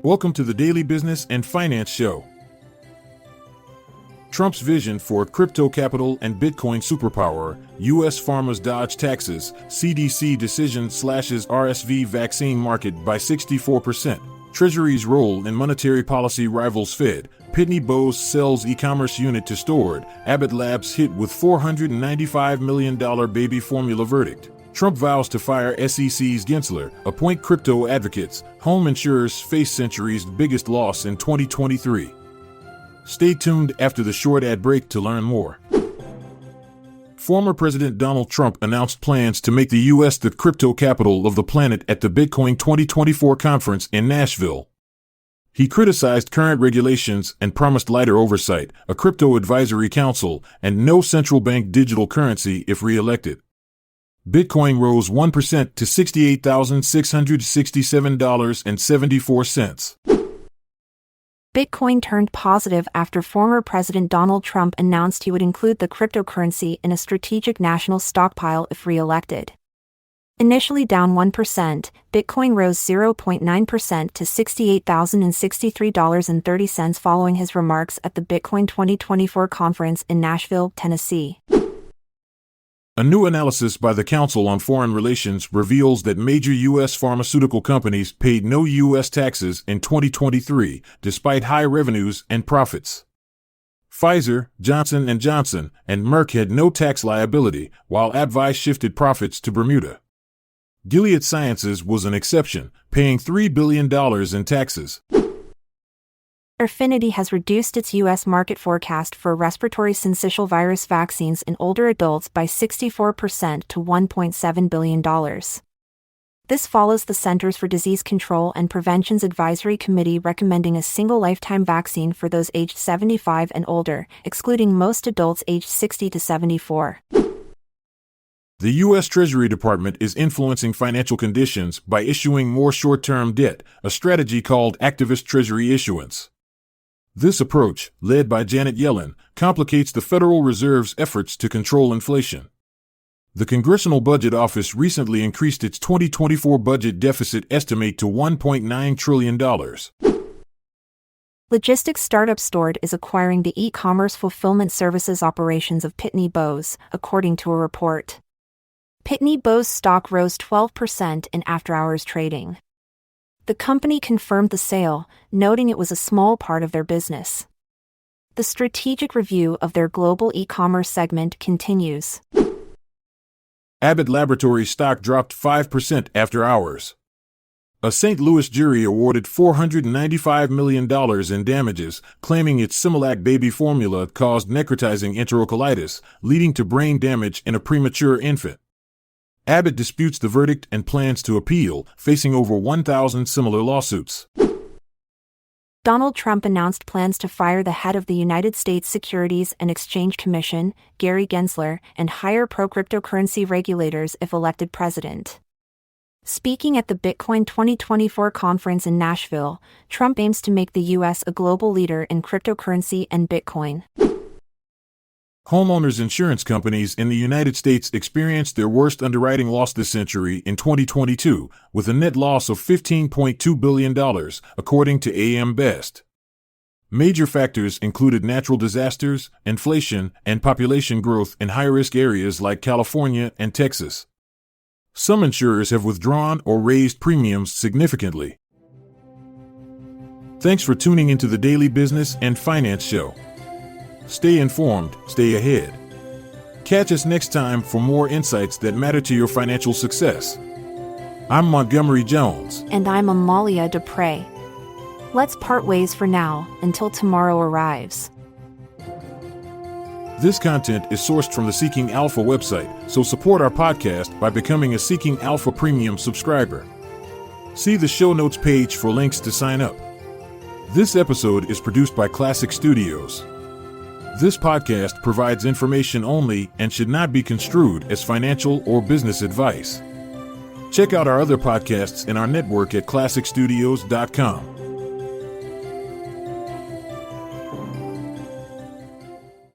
Welcome to the Daily Business and Finance Show. Trump's vision for crypto capital and Bitcoin superpower, U.S. farmers dodge taxes, CDC decision slashes RSV vaccine market by 64%, Treasury's role in monetary policy rivals Fed, Pitney Bowes sells e-commerce unit to Stored, Abbott Labs hit with $495 million baby formula verdict. Trump vows to fire SEC's Gensler, appoint crypto advocates, home insurers face century's biggest loss in 2023. Stay tuned after the short ad break to learn more. Former President Donald Trump announced plans to make the U.S. the crypto capital of the planet at the Bitcoin 2024 conference in Nashville. He criticized current regulations and promised lighter oversight, a crypto advisory council, and no central bank digital currency if re-elected. Bitcoin rose 1% to $68,667.74. Bitcoin turned positive after former President Donald Trump announced he would include the cryptocurrency in a strategic national stockpile if re-elected. Initially down 1%, Bitcoin rose 0.9% to $68,063.30 following his remarks at the Bitcoin 2024 conference in Nashville, Tennessee. A new analysis by the Council on Foreign Relations reveals that major U.S. pharmaceutical companies paid no U.S. taxes in 2023, despite high revenues and profits. Pfizer, Johnson & Johnson, and Merck had no tax liability, while AbbVie shifted profits to Bermuda. Gilead Sciences was an exception, paying $3 billion in taxes. Airfinity has reduced its U.S. market forecast for respiratory syncytial virus vaccines in older adults by 64% to $1.7 billion. This follows the Centers for Disease Control and Prevention's Advisory Committee recommending a single lifetime vaccine for those aged 75 and older, excluding most adults aged 60 to 74. The U.S. Treasury Department is influencing financial conditions by issuing more short-term debt, a strategy called activist treasury issuance. This approach, led by Janet Yellen, complicates the Federal Reserve's efforts to control inflation. The Congressional Budget Office recently increased its 2024 budget deficit estimate to $1.9 trillion. Logistics startup Stored is acquiring the e-commerce fulfillment services operations of Pitney Bowes, according to a report. Pitney Bowes stock rose 12% in after-hours trading. The company confirmed the sale, noting it was a small part of their business. The strategic review of their global e-commerce segment continues. Abbott Laboratories stock dropped 5% after hours. A St. Louis jury awarded $495 million in damages, claiming its Similac baby formula caused necrotizing enterocolitis, leading to brain damage in a premature infant. Abbott disputes the verdict and plans to appeal, facing over 1,000 similar lawsuits. Donald Trump announced plans to fire the head of the United States Securities and Exchange Commission, Gary Gensler, and hire pro-cryptocurrency regulators if elected president. Speaking at the Bitcoin 2024 conference in Nashville, Trump aims to make the U.S. a global leader in cryptocurrency and Bitcoin. Homeowners insurance companies in the United States experienced their worst underwriting loss this century in 2022, with a net loss of $15.2 billion, according to AM Best. Major factors included natural disasters, inflation, and population growth in high-risk areas like California and Texas. Some insurers have withdrawn or raised premiums significantly. Thanks for tuning into the Daily Business and Finance Show. Stay informed, stay ahead. Catch us next time for more insights that matter to your financial success. I'm Montgomery Jones. And I'm Amalia Dupre. Let's part ways for now, until tomorrow arrives. This content is sourced from the Seeking Alpha website, so support our podcast by becoming a Seeking Alpha Premium subscriber. See the show notes page for links to sign up. This episode is produced by Classic Studios. This podcast provides information only and should not be construed as financial or business advice. Check out our other podcasts in our network at classicstudios.com.